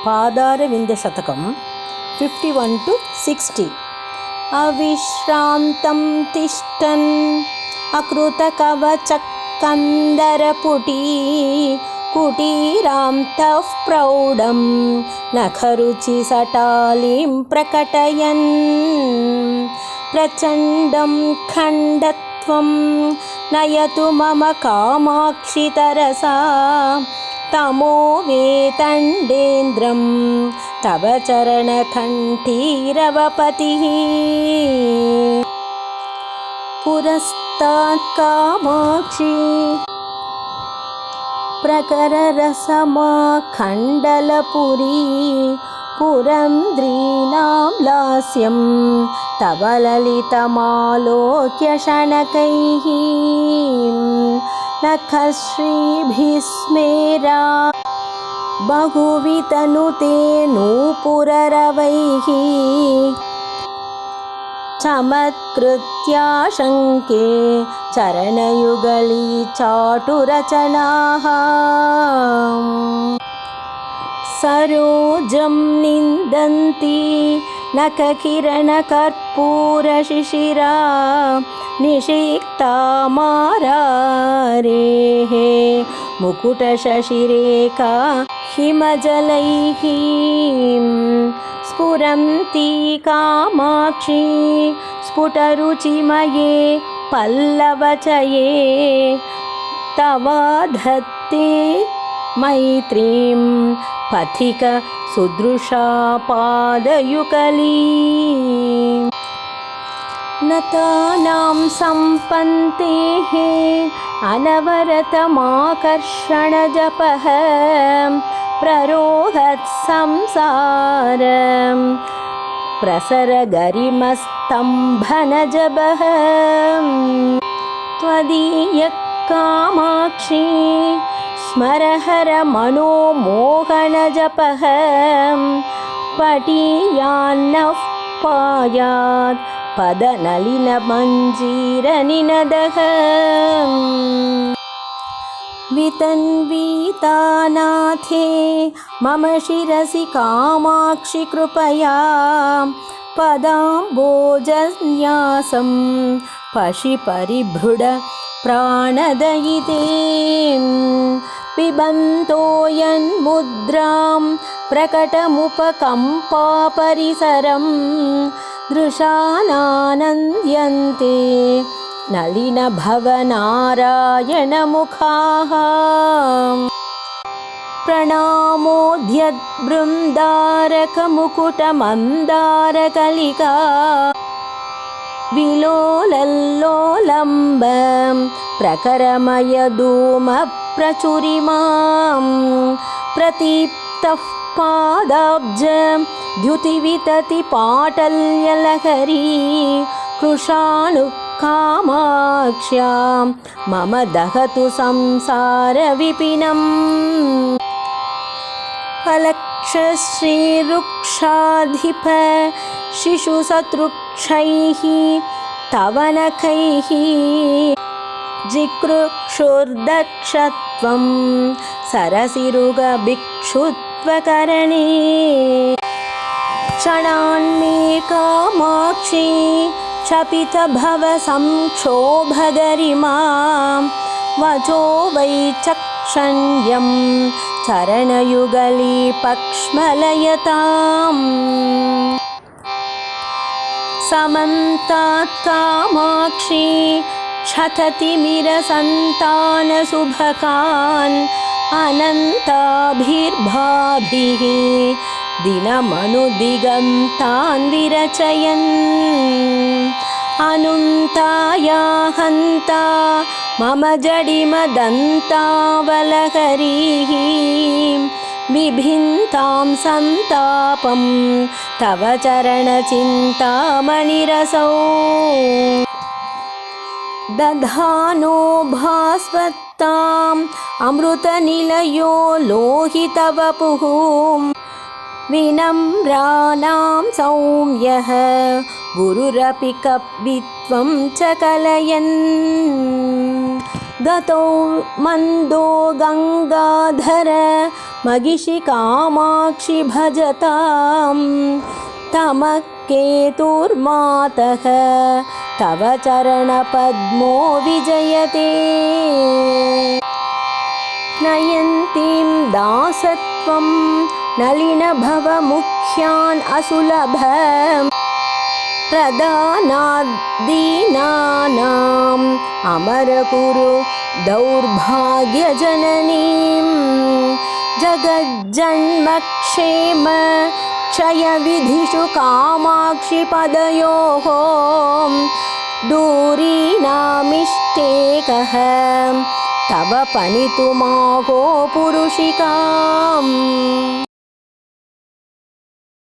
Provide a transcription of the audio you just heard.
पादारविन्दशतकं 51-60। अविश्रान्तं तिष्ठन् अकृतकवचकन्दरपुटी कुटीरां तः प्रौढं नखरुचिसटालीं प्रकटयन् प्रचण्डं खण्डत्वं नयतु मम कामाक्षि तरसा तमो वेतण्डेन्द्रं तव चरणकण्ठीरवपतिः पुरस्तात् कामाक्षी प्रकररसमाखण्डलपुरी पुरन्द्रीणां लास्यं तव ललितमालोक्य शनकैः नखश्रीभिः स्मेरा बहुवितनुते नूपुररवैः चमत्कृत्याशङ्के चरणयुगली चाटुरचनाः सरोजं निन्दन्ति नखकिरणकर्पूरशिशिरा निषिक्ता मारारेः मुकुटशशिरेखा हिमजलैः स्फुरन्ती कामाक्षी स्फुटरुचिमये पल्लवचये तव धत्ते मैत्रीं पथिक सुदृशा पादयुगली नतानां सम्पन्तेः अनवरतमाकर्षणजपः प्ररोहत् संसारं प्रसरगरिमस्तम्भनजबः त्वदीय कामाक्षी स्मरहर मनोमोहनजपः पटीयान्नः पायात् पदनलिनमञ्जीरनिनदः वितन्वीतानाथे मम शिरसि कामाक्षि कृपया पदाम्बोजन्यासं पशि परिभृढ प्राणदयिते पिबन्तो यन्मुद्रां प्रकटमुपकम्पापरिसरं दृशानानन्द्यन्ते नलिनभवनारायणमुखाः प्रणामोऽध्यद्बृन्दारकमुकुटमन्दारकलिका विलोलल्लोलम्बं प्रकरमयधूमप्रचुरिमां प्रतीप्तः पादाब्ज द्युतिवितति पाटल्यलहरी कृशाणुकामाक्ष्यां मम दहतु संसारविपिनम् अलक्षश्रीरुक्षाधिप शिशुसतृक्षैः तव नखैः जिकृक्षुर्दक्षत्वं सरसिरुगभिक्षुत्वकरणे क्षणान्मे कामाक्षी क्षपितभवसंक्षोभगरिमां वचो वैचक्षण्यं चरणयुगली पक्ष्मलयताम् समन्तात् कामाक्षी क्षततिमिरसन्तानसुभकान् अनन्ताभिर्भाभिः दिनमनुदिगन्तान् विरचयन् अनुन्ताया हन्ता मम जडिमदन्तावलहरीः बिभिन्तां सन्तापं तव चरणचिन्तामणिरसौ दधानो भास्वत्ताम् अमृतनिलयो लोहितवपुः विनम्राणां सौम्यः गुरुरपि कवित्वं च कलयन् गतौ मन्दो गङ्गाधर मगिषि कामाक्षि भजतां तमः केतुर्मातः तव चरणपद्मो विजयते नयन्तीं दासत्वं नलिनभवमुख्यान् असुलभ प्रदानाद्दीनानाम् अमरकुरु दौर्भाग्यजननीं जगज्जन्मक्षेम क्षयविधिषु कामाक्षि पदयोः दूरीणामिष्टेकः तव पणितुमाहो पुरुषिकाम्।